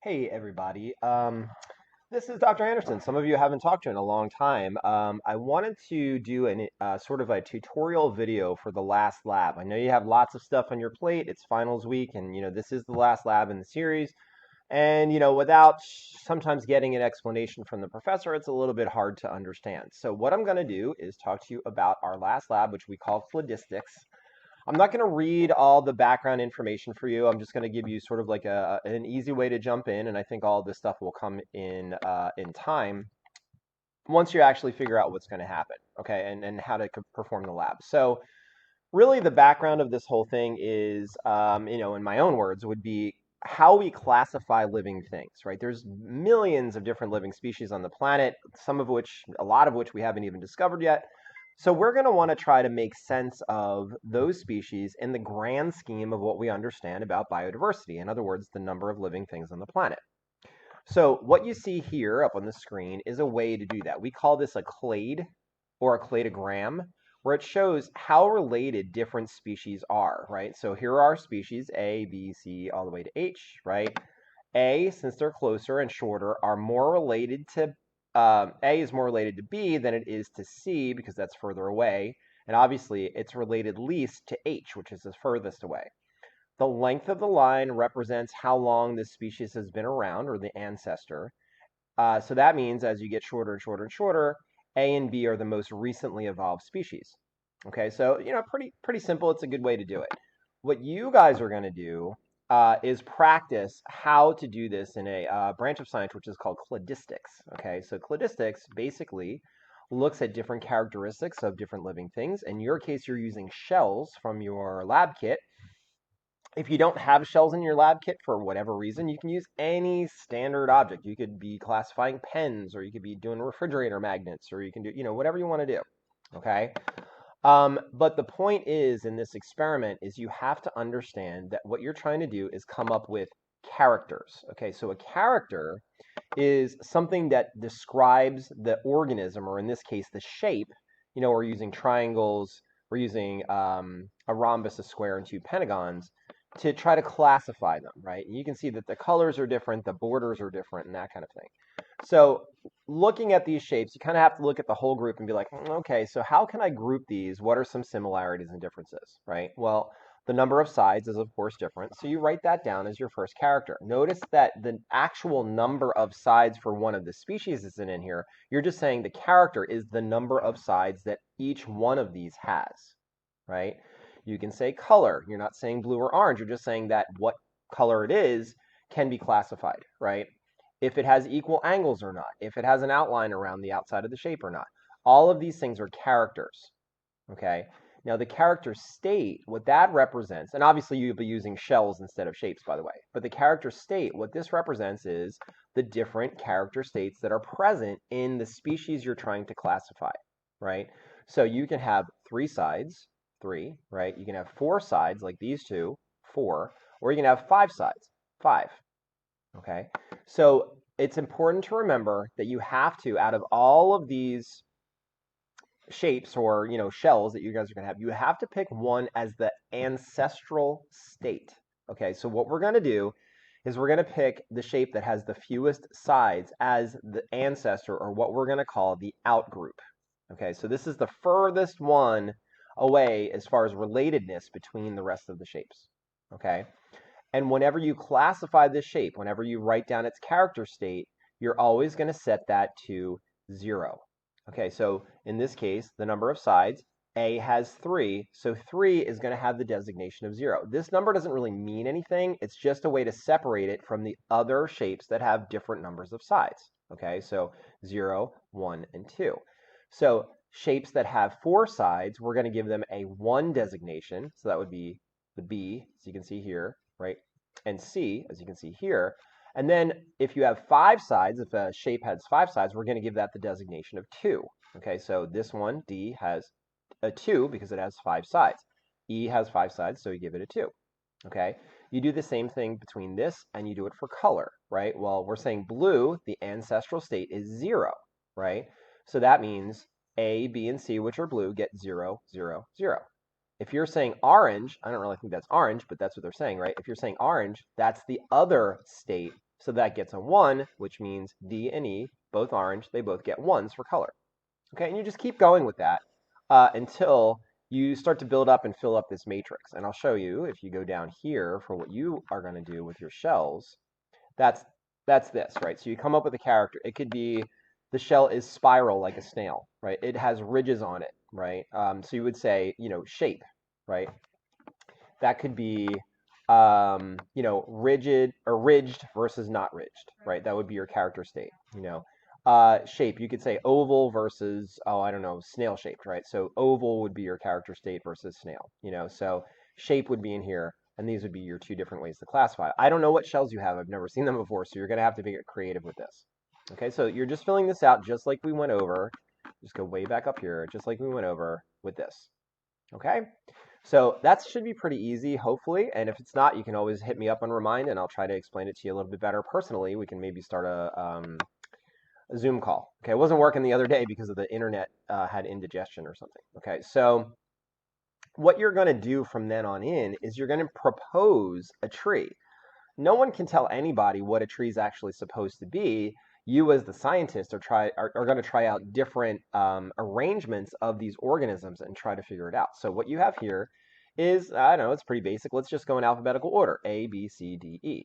Hey everybody, this is Dr. Anderson. Some of you haven't talked to in a long time. I wanted to do sort of a tutorial video for the last lab. I know you have lots of stuff on your plate. It's finals week, and this is the last lab in the series. And without sometimes getting an explanation from the professor, it's a little bit hard to understand. So what I'm going to do is talk to you about our last lab, which we call Cladistics. I'm not going to read all the background information for you. I'm just going to give you sort of like an easy way to jump in, and I think all this stuff will come in time once you actually figure out what's going to happen, okay, and how to perform the lab. So really, the background of this whole thing is, in my own words, would be how we classify living things, right? There's millions of different living species on the planet, a lot of which we haven't even discovered yet. So we're going to want to try to make sense of those species in the grand scheme of what we understand about biodiversity. In other words, the number of living things on the planet. So what you see here up on the screen is a way to do that. We call this a clade or a cladogram, where it shows how related different species are, right? So here are species A, B, C, all the way to H, right? A, since they're closer and shorter, are more related to A is more related to B than it is to C because that's further away. And obviously, it's related least to H, which is the furthest away. The length of the line represents how long this species has been around, or the ancestor. So that means as you get shorter and shorter and shorter, A and B are the most recently evolved species. Okay, so pretty simple. It's a good way to do it. What you guys are going to do is practice how to do this in a branch of science which is called cladistics. Okay, so cladistics basically looks at different characteristics of different living things. In your case, you're using shells from your lab kit. If you don't have shells in your lab kit for whatever reason, you can use any standard object. You could be classifying pens, or you could be doing refrigerator magnets, or you can do, whatever you want to do. Okay. But the point is in this experiment is you have to understand that what you're trying to do is come up with characters. Okay. So a character is something that describes the organism, or in this case, the shape. We're using triangles, we're using a rhombus, a square, and two pentagons to try to classify them, right? And you can see that the colors are different, the borders are different, and that kind of thing. So looking at these shapes, you kind of have to look at the whole group and be like, okay, so how can I group these? What are some similarities and differences, right? Well, the number of sides is, of course, different. So you write that down as your first character. Notice that the actual number of sides for one of the species isn't in here. You're just saying the character is the number of sides that each one of these has, right? You can say color. You're not saying blue or orange. You're just saying that what color it is can be classified, right? If it has equal angles or not, if it has an outline around the outside of the shape or not. All of these things are characters, okay? Now, the character state, what that represents, and obviously you'll be using shells instead of shapes, by the way, but the character state, what this represents is the different character states that are present in the species you're trying to classify, right? So you can have three sides, three, right? You can have four sides like these two, four, or you can have five sides, five, okay? So it's important to remember that you have to, out of all of these shapes or shells that you guys are going to have, you have to pick one as the ancestral state. Okay, so what we're going to do is we're going to pick the shape that has the fewest sides as the ancestor, or what we're going to call the outgroup. Okay, so this is the furthest one away as far as relatedness between the rest of the shapes. Okay, and whenever you classify this shape, whenever you write down its character state, you're always going to set that to 0. Okay, so in this case, the number of sides, A has 3, so 3 is going to have the designation of 0. This number doesn't really mean anything. It's just a way to separate it from the other shapes that have different numbers of sides. Okay, so 0, 1, and 2. So shapes that have 4 sides, we're going to give them a 1 designation. So that would be the B, as you can see here, right? And C, as you can see here. And then if you have 5 sides, if a shape has 5 sides, we're going to give that the designation of 2. Okay, so this one, D, has a 2 because it has 5 sides. E has 5 sides, so you give it a 2. Okay, you do the same thing between this, and you do it for color, right? Well, we're saying blue, the ancestral state is 0, right? So that means A, B, and C, which are blue, get 0, 0, 0. If you're saying orange, I don't really think that's orange, but that's what they're saying, right? If you're saying orange, that's the other state. So that gets a 1, which means D and E, both orange, they both get 1s for color. Okay, and you just keep going with that until you start to build up and fill up this matrix. And I'll show you, if you go down here for what you are going to do with your shells, that's this, right? So you come up with a character. It could be the shell is spiral like a snail, right? It has ridges on it, right? So you would say, shape, right? That could be, rigid or ridged versus not ridged, right? That would be your character state. Shape, you could say oval versus, I don't know, snail shaped, right? So oval would be your character state versus snail. So shape would be in here, and these would be your two different ways to classify. I don't know what shells you have. I've never seen them before, so you're going to have to get creative with this. Okay, so you're just filling this out just like we went over. Just go way back up here, just like we went over with this. Okay? So that should be pretty easy, hopefully. And if it's not, you can always hit me up on Remind, and I'll try to explain it to you a little bit better personally. We can maybe start a Zoom call. Okay, it wasn't working the other day because of the internet had indigestion or something. Okay, so what you're going to do from then on in is you're going to propose a tree. No one can tell anybody what a tree is actually supposed to be. You, as the scientist, are going to try out different arrangements of these organisms and try to figure it out. So what you have here is, I don't know, it's pretty basic. Let's just go in alphabetical order: A, B, C, D, E.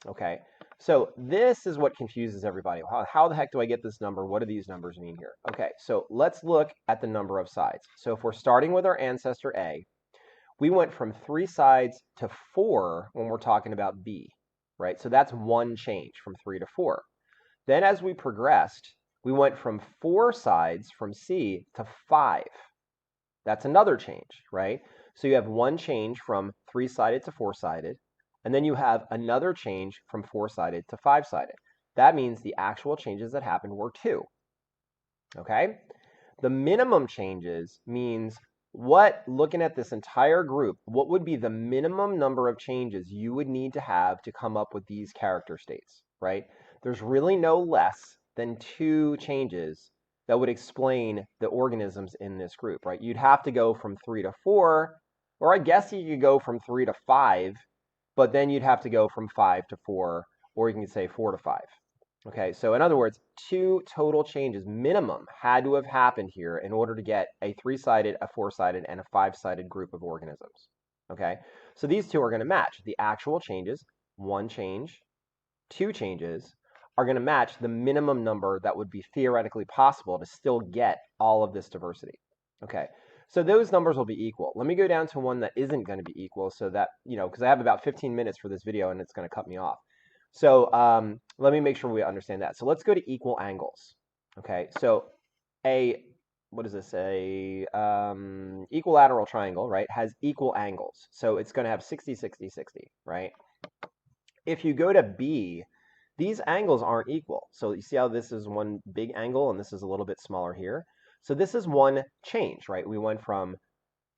Okay, so this is what confuses everybody. How the heck do I get this number? What do these numbers mean here? Okay, so let's look at the number of sides. So if we're starting with our ancestor A, we went from 3 sides to 4 when we're talking about B, right? So that's one change from 3 to 4. Then as we progressed, we went from 4 sides from C to 5. That's another change, right? So you have one change from 3-sided to 4-sided, and then you have another change from 4-sided to 5-sided. That means the actual changes that happened were 2. Okay? The minimum changes means looking at this entire group, what would be the minimum number of changes you would need to have to come up with these character states, right? There's really no less than 2 changes that would explain the organisms in this group, right? You'd have to go from 3 to 4, or I guess you could go from 3 to 5, but then you'd have to go from 5 to 4, or you can say 4 to 5. Okay, so in other words, 2 total changes minimum had to have happened here in order to get a 3-sided, a 4-sided, and a 5-sided group of organisms. Okay, so these two are going to match. The actual changes, 1 change, 2 changes, are going to match the minimum number that would be theoretically possible to still get all of this diversity. Okay, so those numbers will be equal. Let me go down to one that isn't going to be equal so that, because I have about 15 minutes for this video and it's going to cut me off. So let me make sure we understand that. So let's go to equal angles. Okay, so what is this? Equilateral triangle, right, has equal angles. So it's going to have 60, 60, 60, right? If you go to B, these angles aren't equal. So you see how this is one big angle and this is a little bit smaller here? So this is one change, right? We went from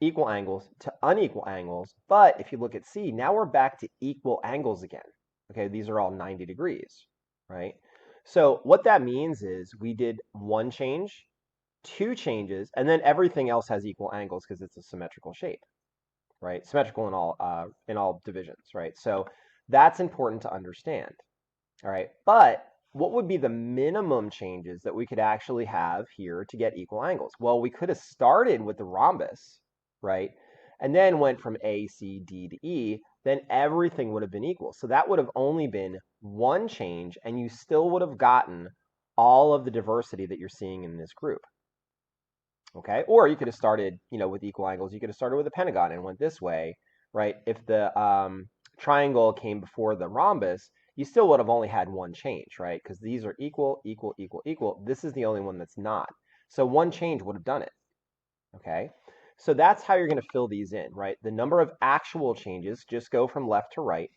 equal angles to unequal angles. But if you look at C, now we're back to equal angles again. Okay, these are all 90 degrees, right? So what that means is we did 1 change, 2 changes, and then everything else has equal angles because it's a symmetrical shape, right? Symmetrical in all divisions, right? So that's important to understand, all right? But what would be the minimum changes that we could actually have here to get equal angles? Well, we could have started with the rhombus, right? And then went from A, C, D to E, then everything would have been equal. So that would have only been 1 change, and you still would have gotten all of the diversity that you're seeing in this group. Okay, or you could have started, with equal angles. You could have started with a pentagon and went this way, right? If the triangle came before the rhombus, you still would have only had 1 change, right? Because these are equal, equal, equal, equal. This is the only one that's not. So 1 change would have done it. Okay, so that's how you're going to fill these in, right? The number of actual changes just go from left to right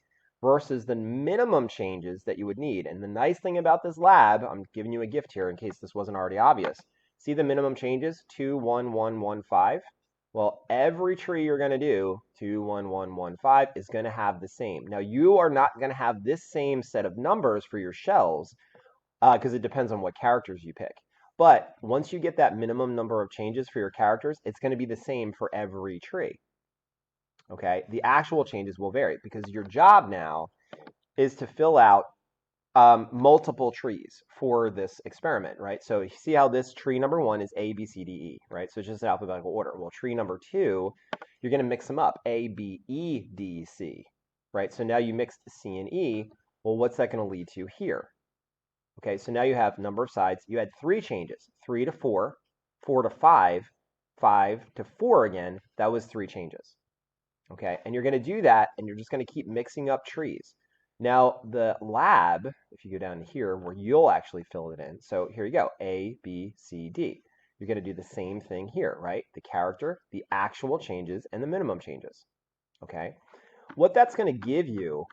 versus the minimum changes that you would need. And the nice thing about this lab, I'm giving you a gift here in case this wasn't already obvious. See the minimum changes, 2, 1, 1, 1, 5? Well, every tree you're going to do, 2, 1, 1, 1, 5, is going to have the same. Now, you are not going to have this same set of numbers for your shells because it depends on what characters you pick. But once you get that minimum number of changes for your characters, it's going to be the same for every tree. Okay, the actual changes will vary because your job now is to fill out multiple trees for this experiment, right? So you see how this tree number 1 is A, B, C, D, E, right? So it's just an alphabetical order. Well, tree number 2, you're going to mix them up, A, B, E, D, C, right? So now you mixed C and E. Well, what's that going to lead to here? Okay, so now you have number of sides. You had 3 changes, 3 to 4, 4 to 5, 5 to 4 again. That was 3 changes. Okay, and you're going to do that, and you're just going to keep mixing up trees. Now, the lab, if you go down to here, where you'll actually fill it in. So here you go, A, B, C, D. You're going to do the same thing here, right? The character, the actual changes, and the minimum changes. Okay, what that's going to give you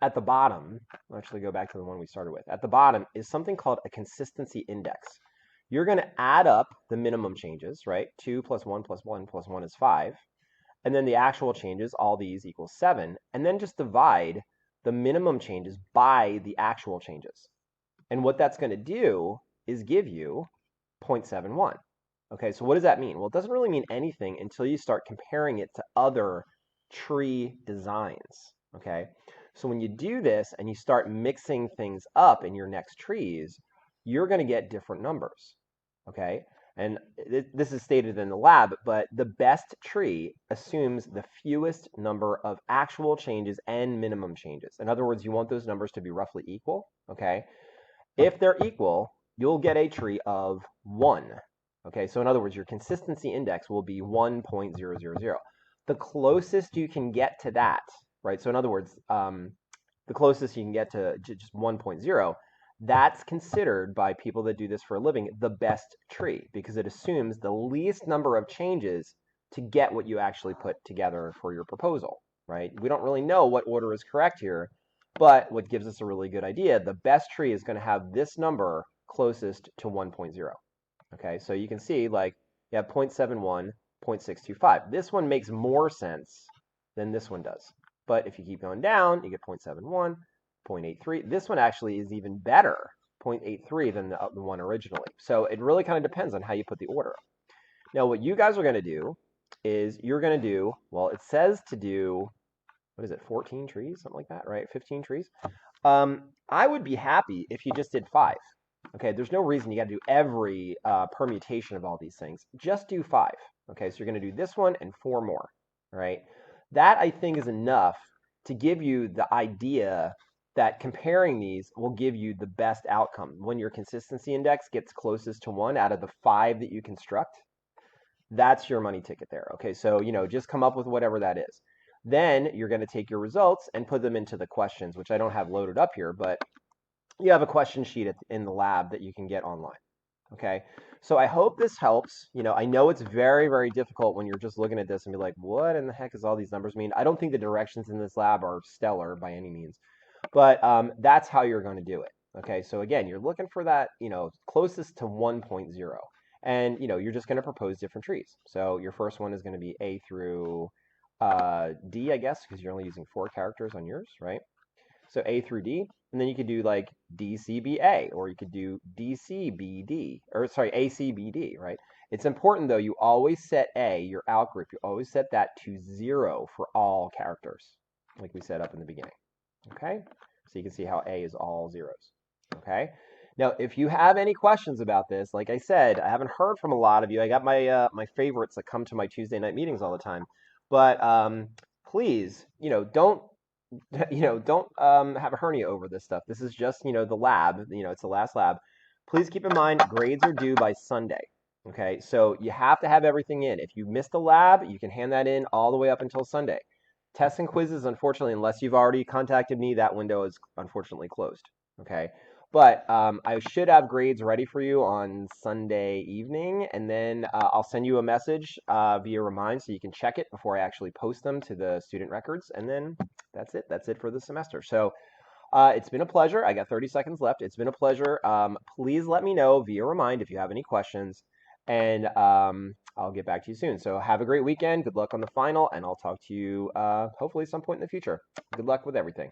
at the bottom, I'll actually go back to the one we started with. At the bottom is something called a consistency index. You're going to add up the minimum changes, right? 2 plus 1 plus 1 plus 1 is 5. And then the actual changes, all these equals 7. And then just divide the minimum changes by the actual changes. And what that's going to do is give you 0.71. Okay, so what does that mean? Well, it doesn't really mean anything until you start comparing it to other tree designs. Okay, so when you do this and you start mixing things up in your next trees, you're going to get different numbers. Okay, and this is stated in the lab, but the best tree assumes the fewest number of actual changes and minimum changes. In other words, you want those numbers to be roughly equal, okay? If they're equal, you'll get a tree of 1. Okay, so in other words, your consistency index will be 1.000. The closest you can get to that, right? So in other words, the closest you can get to just 1.0, that's considered by people that do this for a living the best tree because it assumes the least number of changes to get what you actually put together for your proposal, right? We don't really know what order is correct here, but what gives us a really good idea, the best tree is going to have this number closest to 1.0. Okay, so you can see like you have 0.71, 0.625. This one makes more sense than this one does. But if you keep going down, you get 0.71, 0.83. This one actually is even better, 0.83 than the one originally. So it really kind of depends on how you put the order. Now, what you guys are going to do is you're going to do, well, it says to do, what is it, 14 trees, something like that, right? 15 trees. I would be happy if you just did 5. Okay, there's no reason you got to do every permutation of all these things. Just do 5. Okay, so you're going to do this one and 4 more, right? That, I think, is enough to give you the idea that comparing these will give you the best outcome. When your consistency index gets closest to 1 out of the 5 that you construct, that's your money ticket there. Okay, so, just come up with whatever that is. Then you're going to take your results and put them into the questions, which I don't have loaded up here, but you have a question sheet in the lab that you can get online. Okay, so I hope this helps. I know it's very, very difficult when you're just looking at this and be like, what in the heck does all these numbers mean? I don't think the directions in this lab are stellar by any means, but that's how you're going to do it. Okay, so again, you're looking for that, closest to 1.0. And, you're just going to propose different trees. So your first one is going to be A through D, I guess, because you're only using 4 characters on yours, right? So A through D, and then you could do like DCBA, or you could do DCBD, or sorry, ACBD, right? It's important though, you always set A, your outgroup, you always set that to 0 for all characters, like we set up in the beginning, okay? So you can see how A is all zeros, okay? Now, if you have any questions about this, like I said, I haven't heard from a lot of you. I got my my favorites that come to my Tuesday night meetings all the time, but please, don't don't have a hernia over this stuff. This is just, the lab, it's the last lab. Please keep in mind, grades are due by Sunday. Okay, so you have to have everything in. If you missed the lab, you can hand that in all the way up until Sunday. Tests and quizzes, unfortunately, unless you've already contacted me, that window is unfortunately closed. Okay, but I should have grades ready for you on Sunday evening, and then I'll send you a message via Remind so you can check it before I actually post them to the student records, and then that's it. That's it for the semester. So it's been a pleasure. I got 30 seconds left. It's been a pleasure. Please let me know via Remind if you have any questions, and I'll get back to you soon. So have a great weekend. Good luck on the final, and I'll talk to you hopefully some point in the future. Good luck with everything.